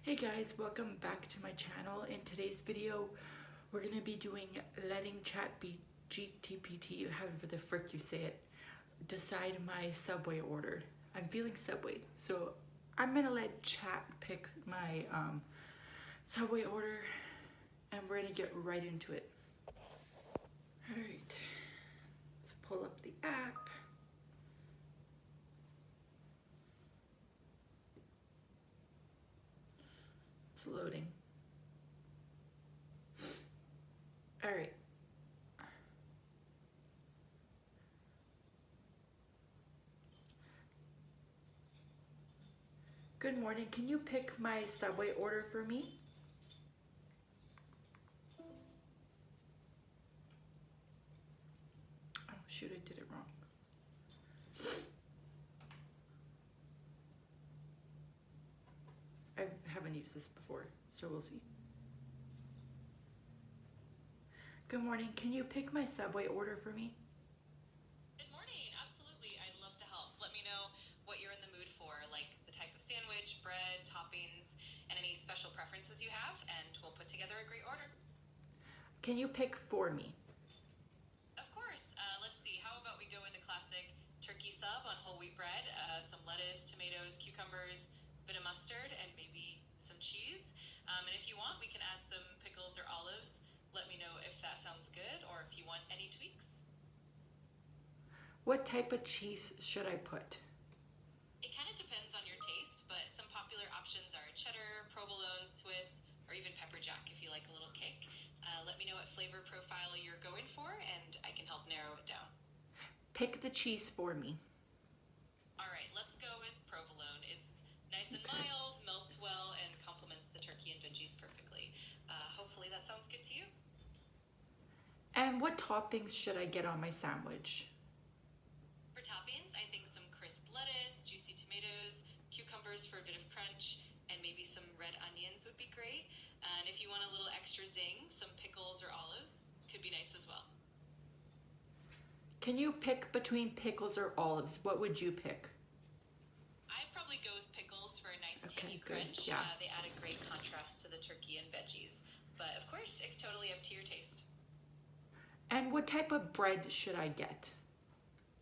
Hey guys, welcome back to my channel. In today's video, we're going to be doing letting ChatGPT, however the frick you say it, decide my Subway order. I'm feeling Subway, so I'm going to let Chat pick my Subway order, and we're going to get right into it. Alright, let's pull up the app. It's loading. All right. Good morning. Can you pick my Subway order for me? Oh shoot, I did it wrong. I haven't used this before, so we'll see. Good morning. Can you pick my Subway order for me? Good morning. Absolutely. I'd love to help. Let me know what you're in the mood for, like the type of sandwich, bread, toppings, and any special preferences you have, and we'll put together a great order. Can you pick for me? Of course. Let's see. How about we go with a classic turkey sub on whole wheat bread, some lettuce, tomatoes, cucumbers, a bit of mustard, and maybe some cheese. And if you want, we can add some pickles or olives. Let me know if that sounds good or if you want any tweaks. What type of cheese should I put? It kind of depends on your taste, but some popular options are cheddar, provolone, Swiss, or even pepper jack if you like a little kick. Let me know what flavor profile you're going for, and I can help narrow it down. Pick the cheese for me. All right, let's go with provolone. It's nice and mild, melts well, and complements the turkey and veggies perfectly. Hopefully that sounds good to you. And what toppings should I get on my sandwich? For toppings, I think some crisp lettuce, juicy tomatoes, cucumbers for a bit of crunch, and maybe some red onions would be great. And if you want a little extra zing, some pickles or olives could be nice as well. Can you pick between pickles or olives? What would you pick? I'd probably go with pickles for a nice Okay, tangy good. crunch. Yeah. They add a great contrast to the turkey and veggies. But of course, it's totally up to your taste. And what type of bread should I get?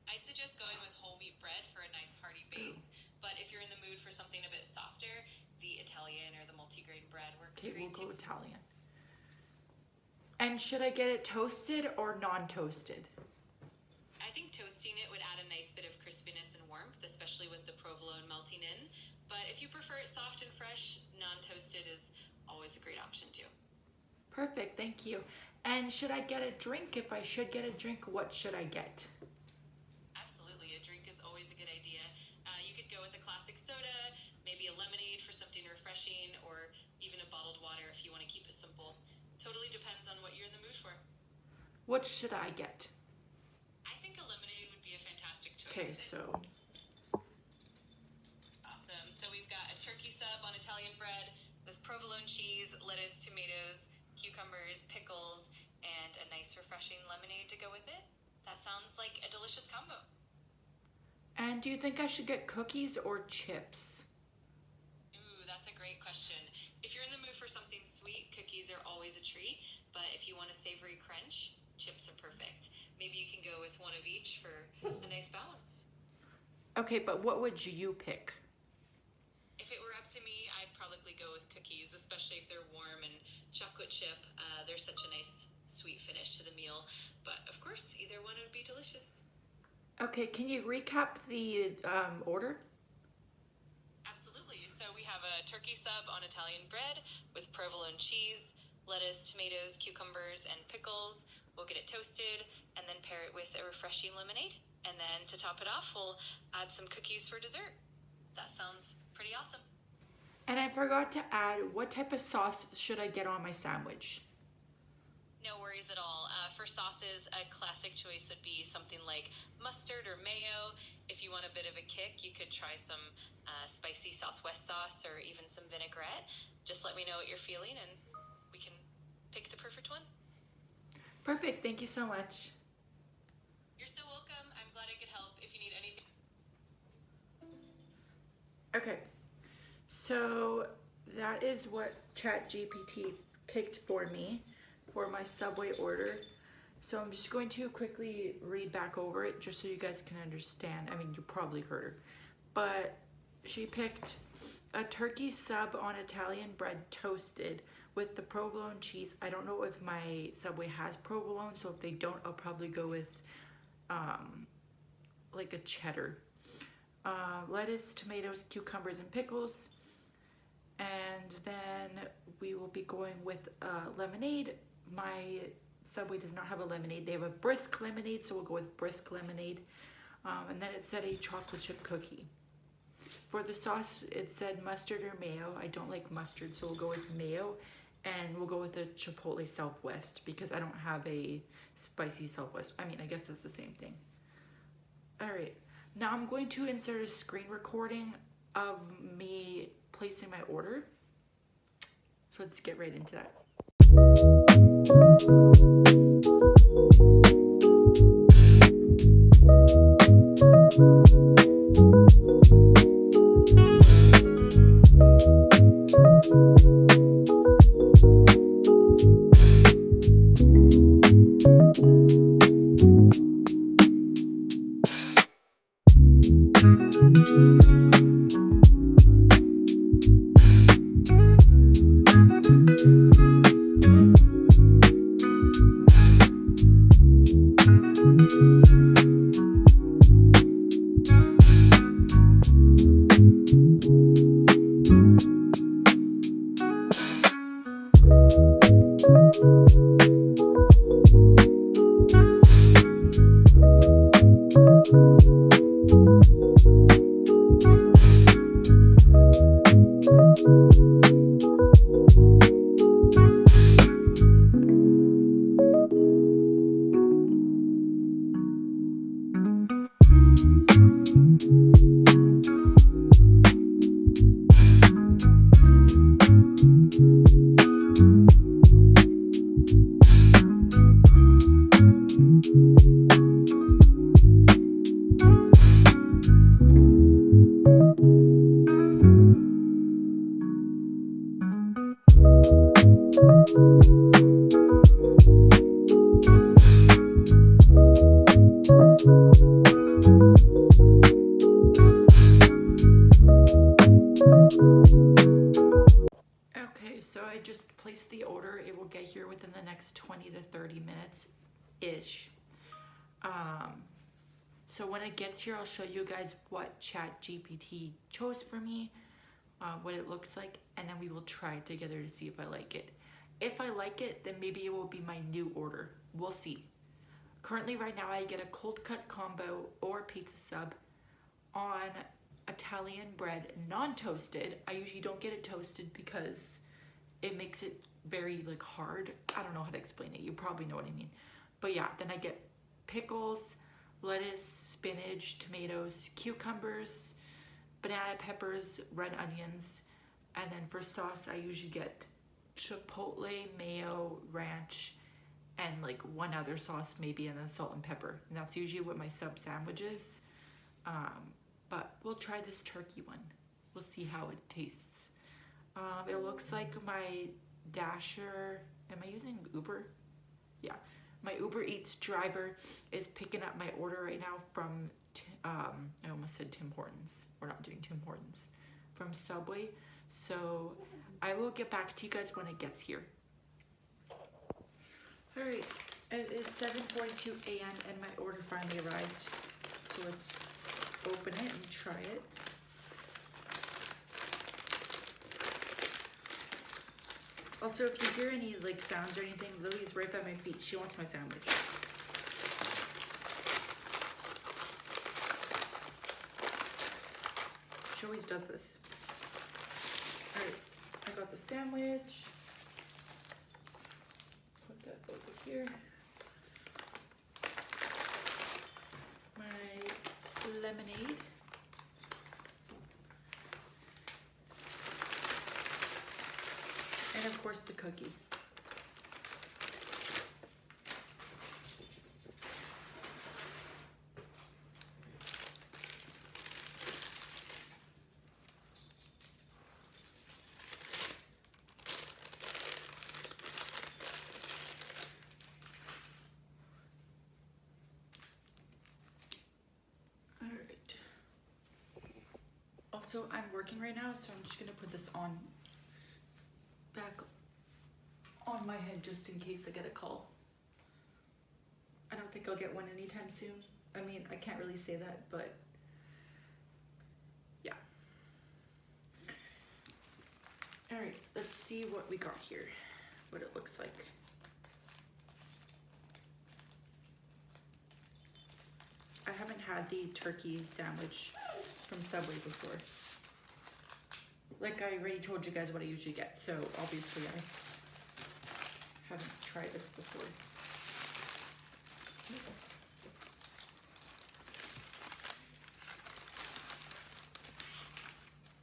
I'd suggest going with whole wheat bread for a nice hearty base. But if you're in the mood for something a bit softer, the Italian or the multigrain bread works Okay, great we'll go too. Italian. And should I get it toasted or non-toasted? I think toasting it would add a nice bit of crispiness and warmth, especially with the provolone melting in. But if you prefer it soft and fresh, non-toasted is always a great option too. Perfect, thank you. And should I get a drink? If I should get a drink, what should I get? Absolutely, a drink is always a good idea. You could go with a classic soda, maybe a lemonade for something refreshing, or even a bottled water if you want to keep it simple. Totally depends on what you're in the mood for. What should I get? I think a lemonade would be a fantastic choice. Okay, so Awesome. So we've got a turkey sub on Italian bread with provolone cheese, lettuce, tomatoes, cucumbers, pickles, and a nice refreshing lemonade to go with it. That sounds like a delicious combo. And do you think I should get cookies or chips? Ooh, that's a great question. If you're in the mood for something sweet, cookies are always a treat, but if you want a savory crunch, chips are perfect. Maybe you can go with one of each for a nice balance. Okay, but what would you pick? If it were up to me, I'd probably go with cookies, especially if they're warm, and chocolate chip. There's such a nice sweet finish to the meal. But of course, either one would be delicious. Okay, can you recap the order? Absolutely. So we have a turkey sub on Italian bread with provolone cheese, lettuce, tomatoes, cucumbers, and pickles. We'll get it toasted and then pair it with a refreshing lemonade. And then to top it off, we'll add some cookies for dessert. That sounds pretty awesome. And I forgot to add, what type of sauce should I get on my sandwich? No worries at all. For sauces, a classic choice would be something like mustard or mayo. If you want a bit of a kick, you could try some spicy Southwest sauce or even some vinaigrette. Just let me know what you're feeling and we can pick the perfect one. Perfect, thank you so much. You're so welcome. I'm glad I could help. If you need anything. Okay, so that is what ChatGPT picked for me for my Subway order. So I'm just going to quickly read back over it just so you guys can understand. I mean, you probably heard her, but she picked a turkey sub on Italian bread toasted with the provolone cheese. I don't know if my Subway has provolone, so if they don't, I'll probably go with like a cheddar. Lettuce, tomatoes, cucumbers, and pickles. And then we will be going with lemonade. My Subway does not have a lemonade. They have a brisk lemonade, so we'll go with brisk lemonade. And then it said a chocolate chip cookie. For the sauce, it said mustard or mayo. I don't like mustard, so we'll go with mayo. And we'll go with a Chipotle Southwest because I don't have a spicy Southwest. I mean, I guess that's the same thing. All right. Now I'm going to insert a screen recording of me placing my order. So let's get right into that. Okay, so I just placed the order. It will get here within the next 20 to 30 minutes-ish. So when it gets here, I'll show you guys what ChatGPT chose for me, what it looks like, and then we will try it together to see if I like it. If I like it, then maybe it will be my new order. We'll see. Currently, right now, I get a cold cut combo or pizza sub on Italian bread, non-toasted. I usually don't get it toasted because it makes it very like hard. I don't know how to explain it. You probably know what I mean. But yeah, then I get pickles, lettuce, spinach, tomatoes, cucumbers, banana peppers, red onions. And then for sauce, I usually get chipotle, mayo, ranch, and like one other sauce maybe, and then salt and pepper. And that's usually what my sub sandwich is. But we'll try this turkey one. We'll see how it tastes. It looks like my Dasher, am I using Uber? Yeah, my Uber Eats driver is picking up my order right now from, I almost said Tim Hortons. We're not doing Tim Hortons. From Subway. So I will get back to you guys when it gets here. All right, it is 7:42 a.m. and my order finally arrived. So let's open it and try it. Also, if you hear any like sounds or anything, Lily's right by my feet. She wants my sandwich. She always does this. All right, I got the sandwich. Put that over here. My lemonade. And of course the cookie. Also, I'm working right now, so I'm just gonna put this on back on my head just in case I get a call. I don't think I'll get one anytime soon. I mean, I can't really say that, but yeah. All right, let's see what we got here, what it looks like. I haven't had the turkey sandwich from Subway before. Like I already told you guys what I usually get, so obviously I haven't tried this before.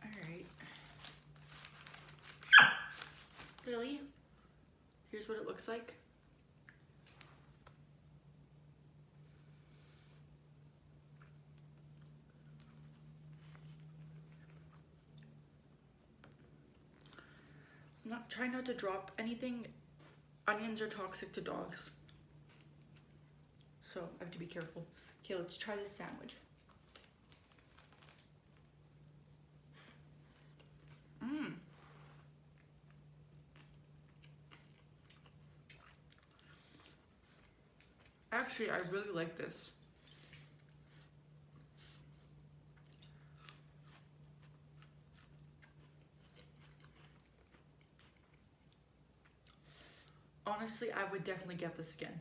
Alright. Really? Here's what it looks like. Try not to drop anything. Onions are toxic to dogs, so I have to be careful. Okay, let's try this sandwich. Actually, I really like this. Honestly, I would definitely get this again.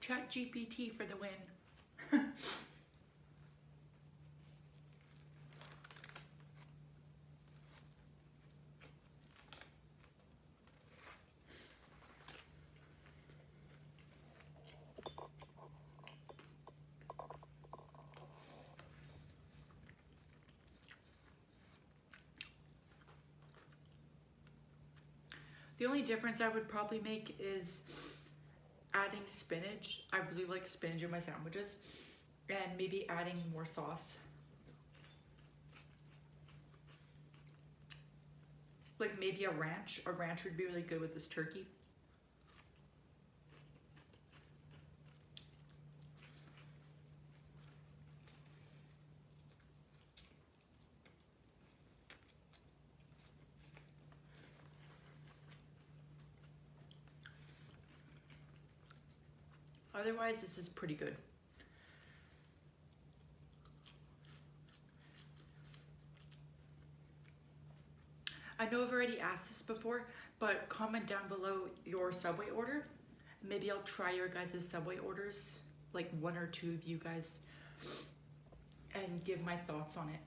ChatGPT for the win. The only difference I would probably make is adding spinach. I really like spinach in my sandwiches, and maybe adding more sauce. Like maybe a ranch. A ranch would be really good with this turkey. Otherwise, this is pretty good. I know I've already asked this before, but comment down below your Subway order. Maybe I'll try your guys' Subway orders, like one or two of you guys, and give my thoughts on it.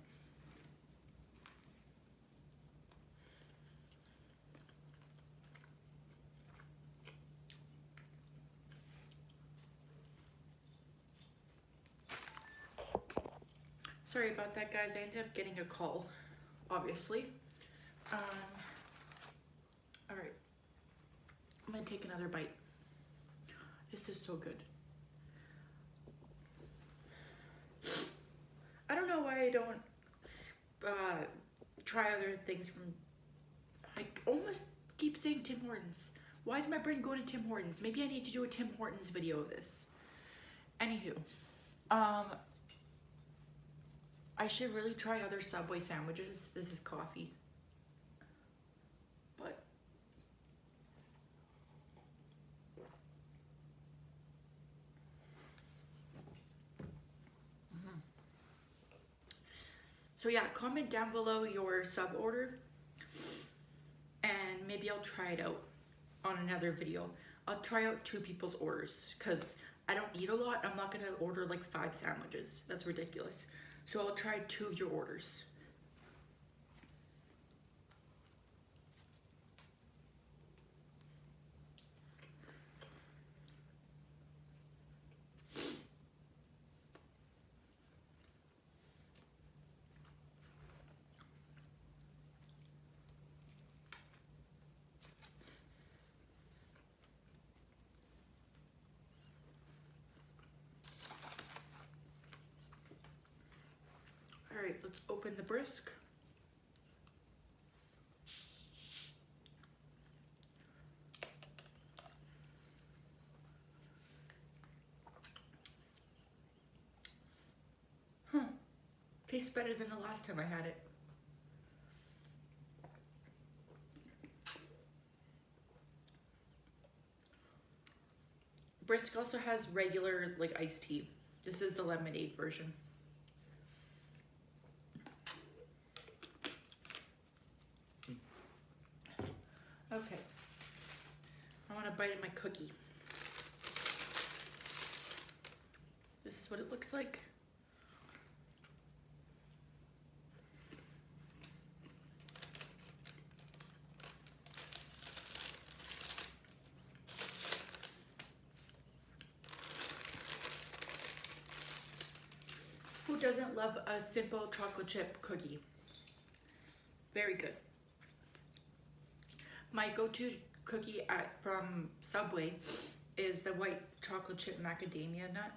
Sorry about that, guys. I ended up getting a call, obviously. All right, I'm gonna take another bite. This is so good. I don't know why I don't try other things from, I almost keep saying Tim Hortons. Why is my brain going to Tim Hortons? Maybe I need to do a Tim Hortons video of this. Anywho, I should really try other Subway sandwiches. This is coffee. But so yeah, comment down below your sub order and maybe I'll try it out on another video. I'll try out 2 people's orders because I don't eat a lot. I'm not gonna order like 5 sandwiches. That's ridiculous. So I'll try 2 of your orders. All right, let's open the brisk. Tastes better than the last time I had it. Brisk also has regular like iced tea. This is the lemonade version. Okay. I want to bite in my cookie. This is what it looks like. Who doesn't love a simple chocolate chip cookie? Very good. My go-to cookie from Subway is the white chocolate chip macadamia nut.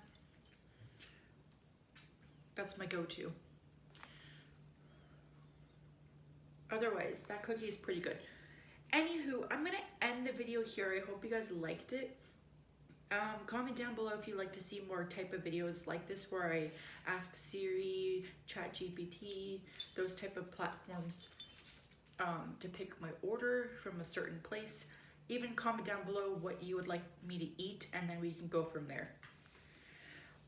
That's my go-to. Otherwise, that cookie is pretty good. Anywho, I'm gonna end the video here. I hope you guys liked it. Comment down below if you'd like to see more type of videos like this where I ask Siri, ChatGPT, those type of platforms to pick my order from a certain place. Even comment down below what you would like me to eat and then we can go from there.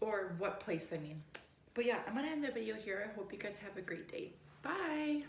Or what place, I mean. But yeah, I'm gonna end the video here. I hope you guys have a great day. Bye!